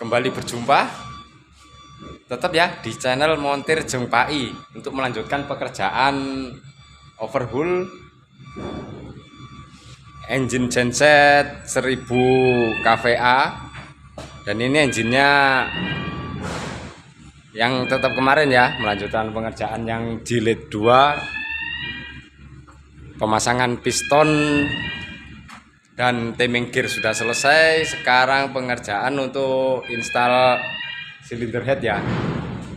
Kembali berjumpa tetap ya di channel Montir Jeng Pai untuk melanjutkan pekerjaan overhaul engine genset 1000 kVA. Dan ini engine-nya yang tetap kemarin ya, melanjutkan pengerjaan yang jilid 2, pemasangan piston dan timing gear sudah selesai. Sekarang pengerjaan untuk install silinder head ya,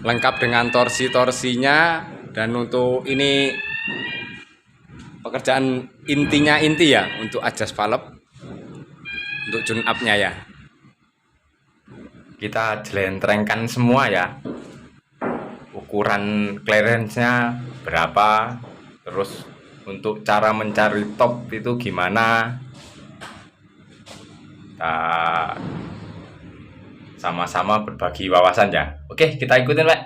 lengkap dengan torsi-torsinya. Dan untuk ini pekerjaan inti ya, untuk adjust valve, untuk tune up nya ya, kita jelentrengkan semua ya, ukuran clearance-nya berapa, terus untuk cara mencari top itu gimana, kita sama-sama berbagi wawasan ya. Oke, kita ikutin Pak.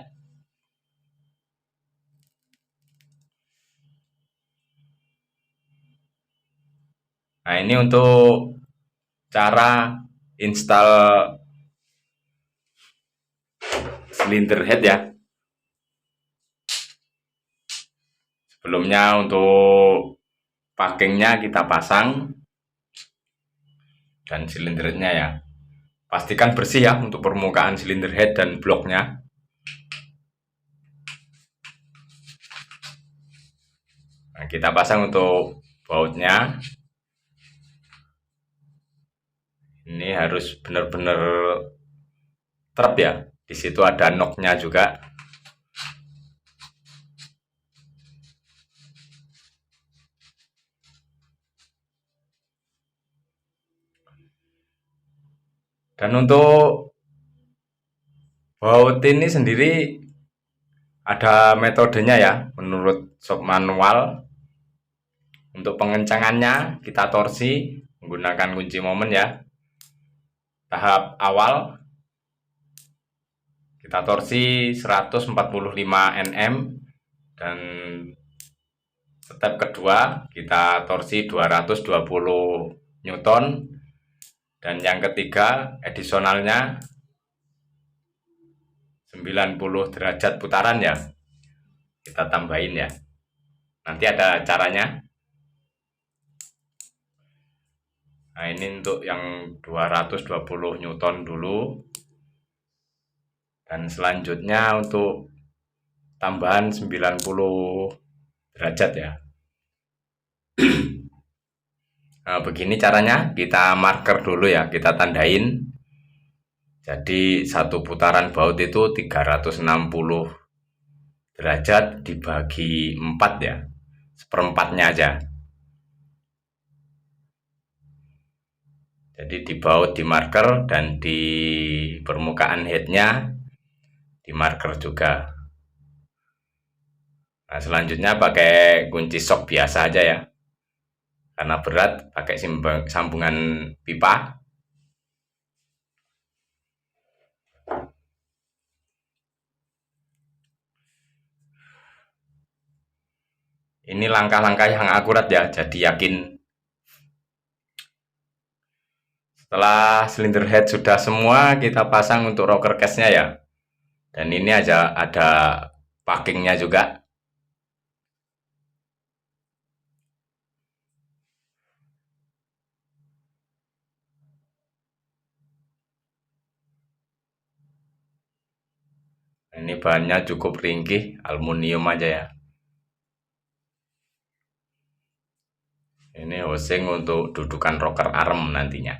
Nah, ini untuk cara install silinder head ya. Sebelumnya untuk packingnya kita pasang dan silindernya ya, pastikan bersih ya untuk permukaan silinder head dan bloknya. Nah, kita pasang untuk bautnya. Ini harus benar-benar trep ya. Di situ ada knocknya juga. Dan untuk baut ini sendiri ada metodenya ya, menurut shop manual. Untuk pengencangannya kita torsi menggunakan kunci momen ya. Tahap awal kita torsi 145 Nm, dan step kedua kita torsi 220 Newton, dan yang ketiga additionalnya 90 derajat putaran ya, kita tambahin ya, nanti ada caranya. Nah, ini untuk yang 220 Newton dulu, dan selanjutnya untuk tambahan 90 derajat ya. Nah, begini caranya, kita marker dulu ya, kita tandain. Jadi satu putaran baut itu 360 derajat dibagi 4 ya, seperempatnya aja. Jadi di baut di marker, dan di permukaan headnya di marker juga. Nah, selanjutnya pakai kunci sok biasa aja ya, karena berat, pakai sambungan pipa. Ini langkah-langkah yang akurat ya, jadi yakin. Setelah silinder head sudah semua, kita pasang untuk rocker case-nya ya. Dan ini aja ada packingnya juga. Ini bahannya cukup ringkih, aluminium aja ya. Ini housing untuk dudukan rocker arm nantinya.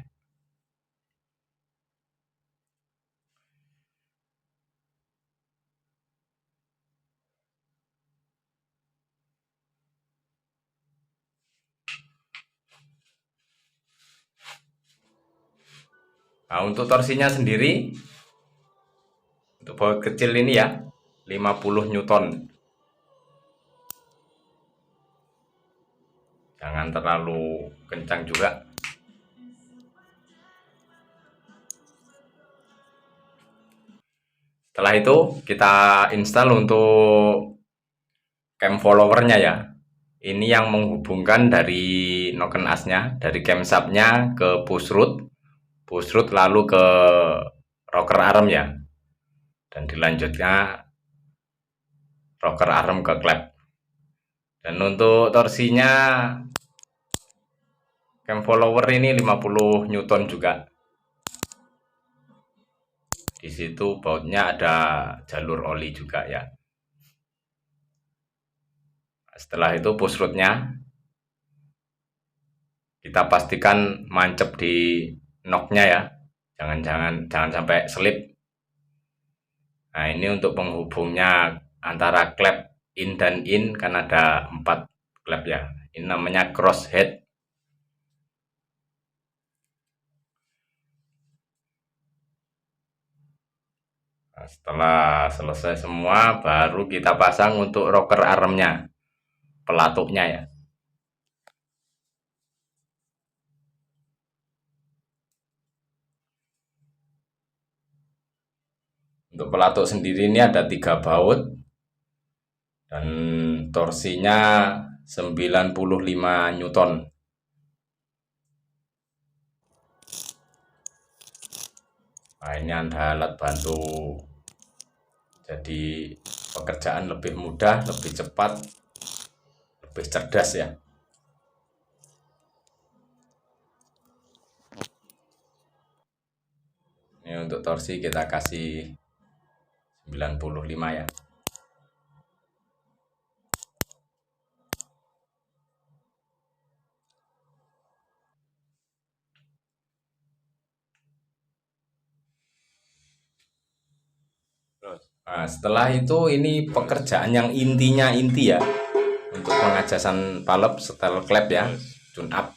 Nah, untuk torsinya sendiri, untuk baut kecil ini ya, 50 Newton. Jangan terlalu kencang juga. Setelah itu kita install untuk cam followernya ya. Ini yang menghubungkan dari noken asnya, dari camshaftnya ke push rod lalu ke rocker arm ya, dan dilanjutnya rocker arm ke klep. Dan untuk torsinya cam follower ini 50 Newton juga. Di situ bautnya ada jalur oli juga ya. Setelah itu push rodnya kita pastikan mancep di knocknya ya. Jangan sampai selip. Nah, ini untuk penghubungnya antara klep in dan in, kan ada 4 klep ya. Ini namanya crosshead. Nah, setelah selesai semua, baru kita pasang untuk rocker armnya, pelatuknya ya. Untuk pelatuk sendiri ini ada 3 baut dan torsinya 95 Newton. Nah, ini ada alat bantu, jadi pekerjaan lebih mudah, lebih cepat, lebih cerdas ya. Ini untuk torsi kita kasih 95 ya. Nah, setelah itu ini pekerjaan yang intinya inti ya, untuk pengajasan palep setel klep ya, tune up.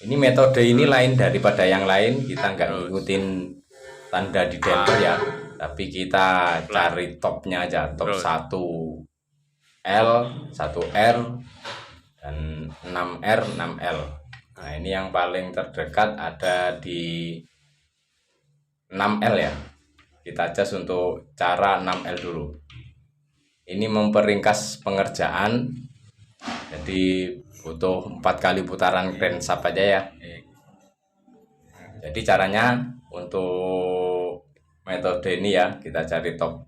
Ini metode ini lain daripada yang lain, kita nggak ngikutin tanda di damper ya, tapi kita cari topnya aja, top 1 L, 1 R, dan 6R, 6L. Nah, ini yang paling terdekat ada di 6L ya. Kita cas untuk cara 6L dulu. Ini memperingkas pengerjaan, jadi butuh 4 kali putaran crankshaft aja ya. Jadi caranya untuk metode ini ya, kita cari top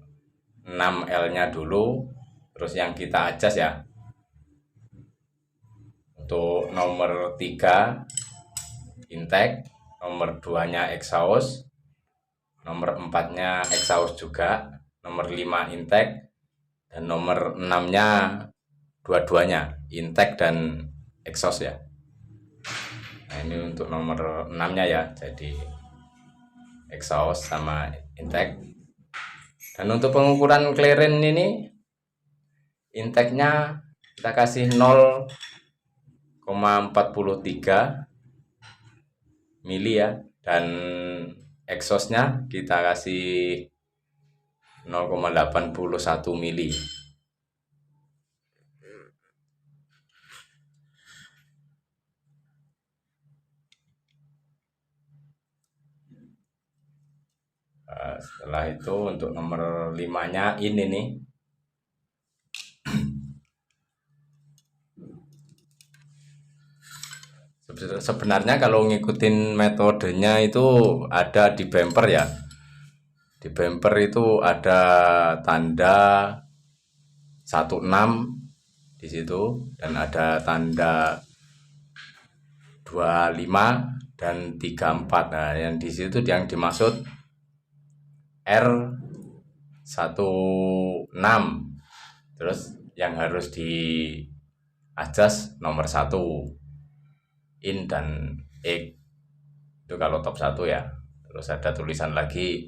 6L nya dulu, terus yang kita adjust ya. Untuk nomor 3 intake, nomor 2 nya exhaust, nomor 4 nya exhaust juga, nomor 5 intake, dan nomor 6 nya dua-duanya intake dan exhaust ya. Nah, ini untuk nomor 6 nya ya, jadi exhaust sama intake. Dan untuk pengukuran clearance ini, intake nya kita kasih 0,43 mili ya, dan exhaustnya kita kasih 0,81 mili. Setelah itu untuk nomor 5 nya ini nih, sebenarnya kalau ngikutin metodenya itu ada di bumper ya. Di bumper itu ada tanda 16 di situ, dan ada tanda 25 dan 34. Nah, yang di situ yang dimaksud R16. Terus yang harus di adjust nomor 1 in dan X, itu kalau top 1 ya. Terus ada tulisan lagi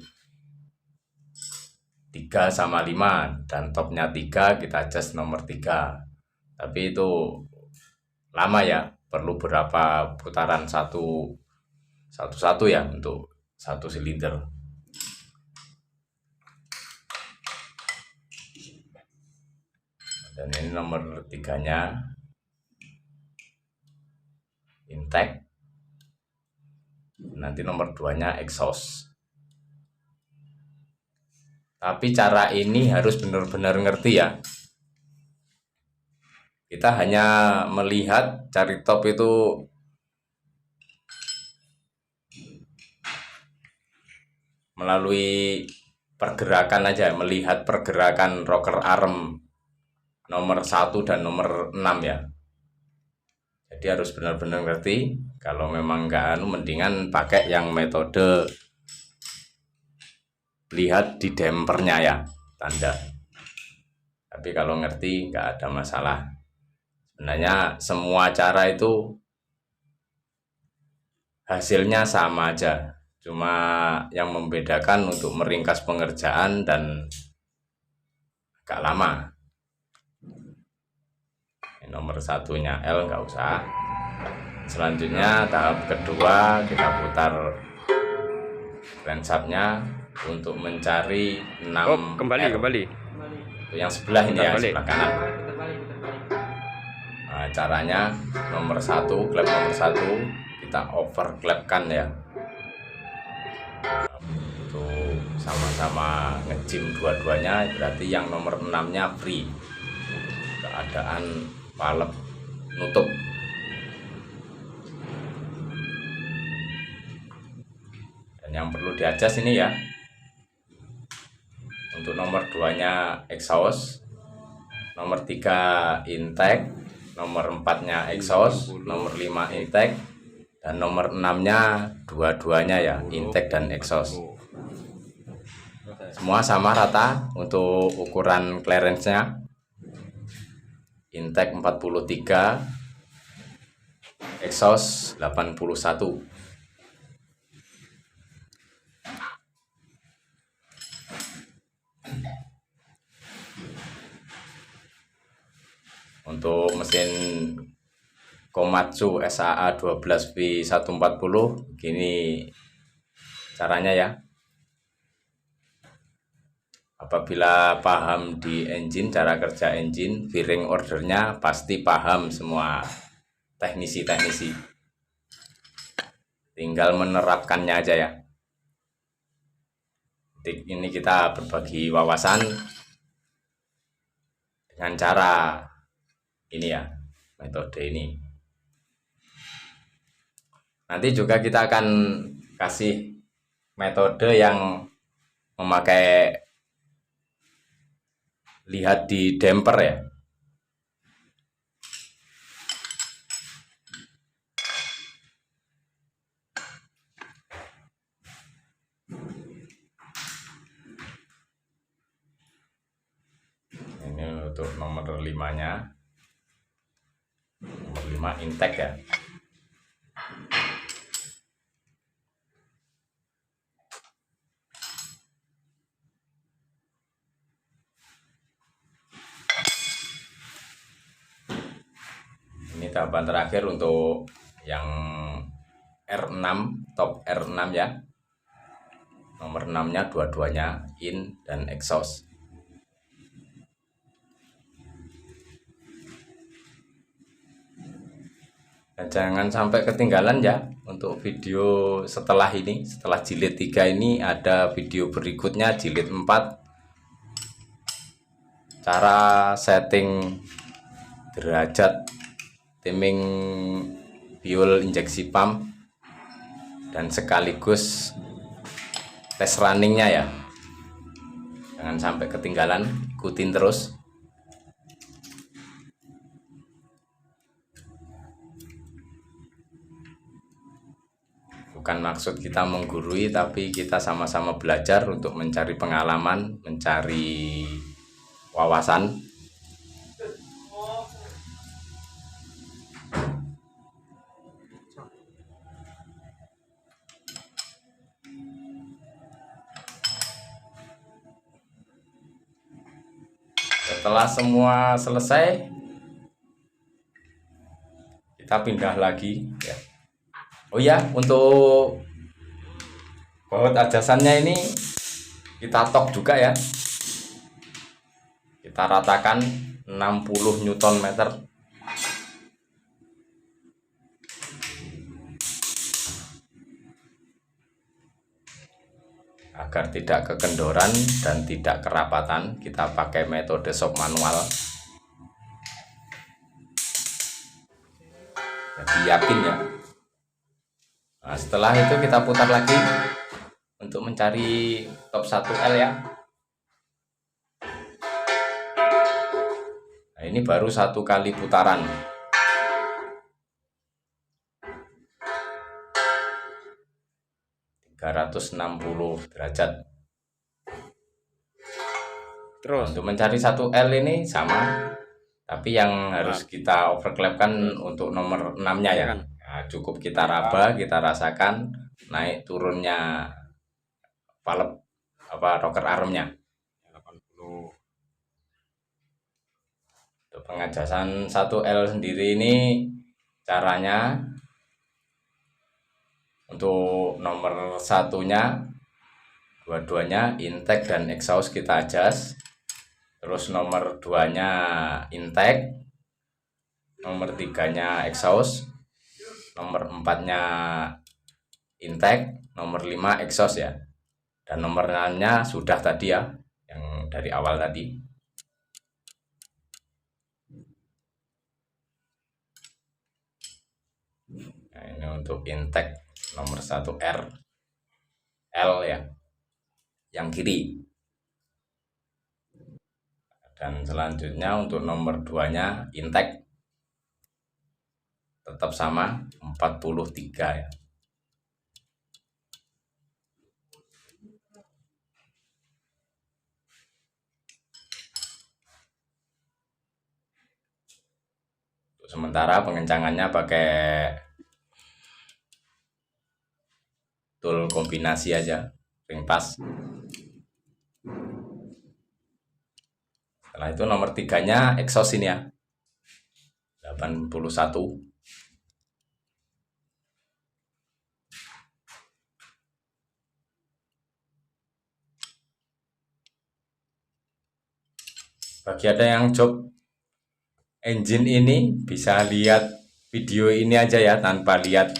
3 sama 5, dan topnya 3 kita adjust nomor 3. Tapi itu lama ya, perlu berapa putaran satu ya untuk 1 silinder. Dan ini nomor 3 nya intake, nanti nomor 2 nya exhaust. Tapi cara ini harus benar-benar ngerti ya. Kita hanya melihat cari top itu melalui pergerakan aja, melihat pergerakan rocker arm nomor 1 dan nomor 6 ya. Jadi harus benar-benar ngerti. Kalau memang nggak mendingan pakai yang metode lihat di dampernya ya, tanda. Tapi kalau ngerti nggak ada masalah. Sebenarnya semua cara itu hasilnya sama aja. Cuma yang membedakan untuk meringkas pengerjaan dan agak lama. Ini nomor satunya L nggak usah. Selanjutnya tahap kedua kita putar crankshaftnya untuk mencari 6 kembali. Itu yang sebelah ini ya, sebelah kanan. Nah, caranya nomor 1, klep nomor 1 kita overclapkan ya. Untuk sama-sama ngejim dua-duanya, berarti yang nomor 6-nya free. Keadaan valve nutup. Dan yang perlu diadjust ini ya, untuk nomor 2-nya exhaust, nomor 3 intake, nomor 4-nya exhaust, nomor 5 intake, dan nomor 6-nya dua-duanya ya, intake dan exhaust. Semua sama rata untuk ukuran clearance-nya. Intake 43, exhaust 81. Untuk mesin Komatsu SAA 12V140 gini caranya ya. Apabila paham di engine, cara kerja engine, fairing ordernya pasti paham semua teknisi-teknisi. Tinggal menerapkannya aja ya. Ini kita berbagi wawasan dengan cara ini ya, metode ini. Nanti juga kita akan kasih metode yang memakai lihat di damper ya. Ini untuk nomor 5-nya. Nomor 5 intake ya. Ini tahapan terakhir untuk yang R6, top R6 ya. Nomor 6-nya dua-duanya in dan exhaust. Dan jangan sampai ketinggalan ya, untuk video setelah ini, setelah jilid 3 ini ada video berikutnya jilid 4, cara setting derajat timing fuel injeksi pump dan sekaligus tes runningnya ya. Jangan sampai ketinggalan, ikutin terus. Bukan maksud kita menggurui, tapi kita sama-sama belajar untuk mencari pengalaman, mencari wawasan. Setelah semua selesai, kita pindah lagi ya. Oh ya, untuk baut adjasannya ini kita tok juga ya. Kita ratakan 60 Nm. Agar tidak kekendoran dan tidak kerapatan, kita pakai metode shop manual. Jadi yakin ya. Nah, setelah itu kita putar lagi untuk mencari top 1L ya. Nah, ini baru 1 kali putaran. 360 derajat. Terus nah, untuk mencari 1L ini sama, tapi yang harus kita overclapkan untuk nomor 6-nya ya. Nah, cukup kita raba, kita rasakan naik turunnya valve rocker armnya. 80. Untuk pengajasan 1L sendiri ini caranya untuk nomor 1-nya dua-duanya intake dan exhaust kita adjust. Terus nomor 2-nya intake, nomor 3-nya exhaust, nomor 4-nya intake, nomor 5 exhaust ya. Dan nomor 6-nya sudah tadi ya, yang dari awal tadi. Nah, ini untuk intake nomor 1R L ya, yang kiri. Dan selanjutnya untuk nomor 2-nya intake tetap sama 43 ya. Untuk sementara pengencangannya pakai tool kombinasi aja, ring pas. Setelah itu nomor 3-nya exhaust ini ya, 81. Bagi ada yang job engine ini, bisa lihat video ini aja ya, tanpa lihat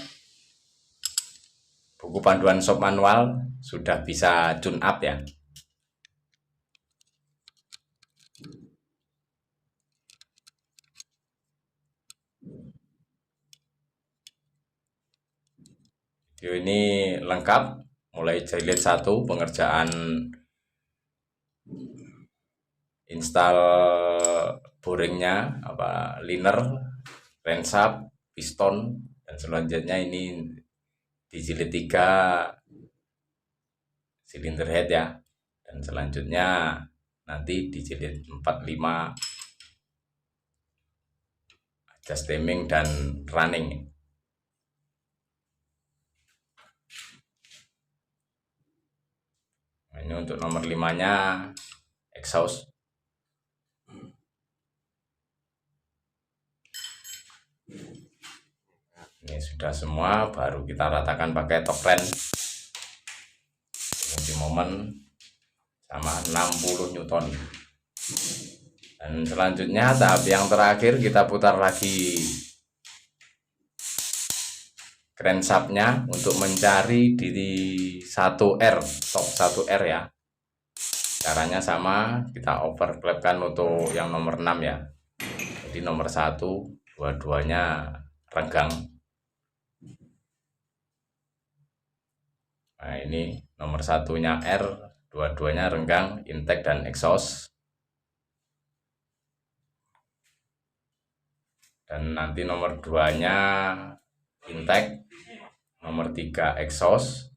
buku panduan shop manual, sudah bisa tune up ya. Video ini lengkap, mulai jilid 1 pengerjaan install boringnya, liner, crankshaft, piston, dan selanjutnya ini di jilid 3 silinder head ya, dan selanjutnya nanti di jilid 4-5 adjust timing dan running. Nah, ini untuk nomor 5-nya exhaust. Ini sudah semua, baru kita ratakan pakai torque wrench kunci momen sama 60 Newton. Dan selanjutnya tahap yang terakhir, kita putar lagi crankshaftnya untuk mencari di 1R, top 1R ya. Caranya sama, kita overclapkan untuk yang nomor 6 ya. Jadi nomor 1 dua-duanya renggang. Nah, ini nomor 1-nya R, dua-duanya renggang, intake dan exhaust. Dan nanti nomor 2-nya intake, nomor 3 exhaust,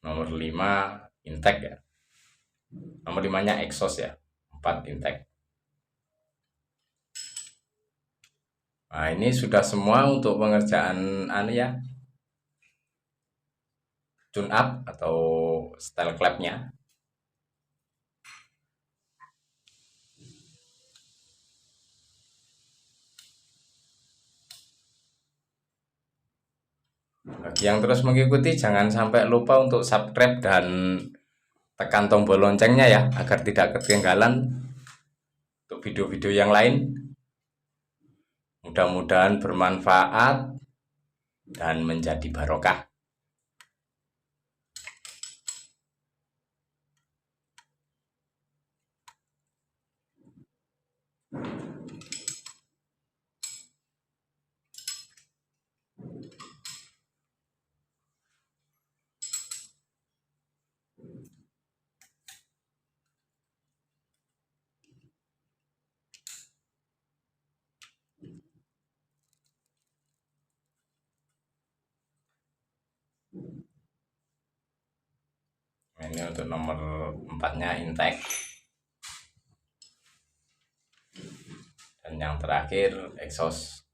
nomor 5 intake ya. Nomor 5-nya exhaust ya, 4 intake. Nah, ini sudah semua untuk pengerjaan ya, tune up atau style clapnya. Bagi yang terus mengikuti, jangan sampai lupa untuk subscribe dan tekan tombol loncengnya ya, agar tidak ketinggalan untuk video-video yang lain. Mudah-mudahan bermanfaat dan menjadi barokah. Ini untuk nomor 4-nya intake. Dan yang terakhir exhaust.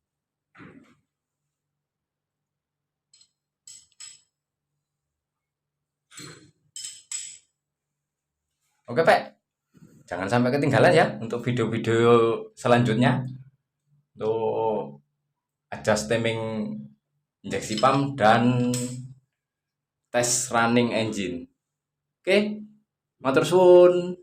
Oke Pak, jangan sampai ketinggalan ya untuk video-video selanjutnya untuk adjust timing injeksi pump dan tes running engine. Oke, matur suwun.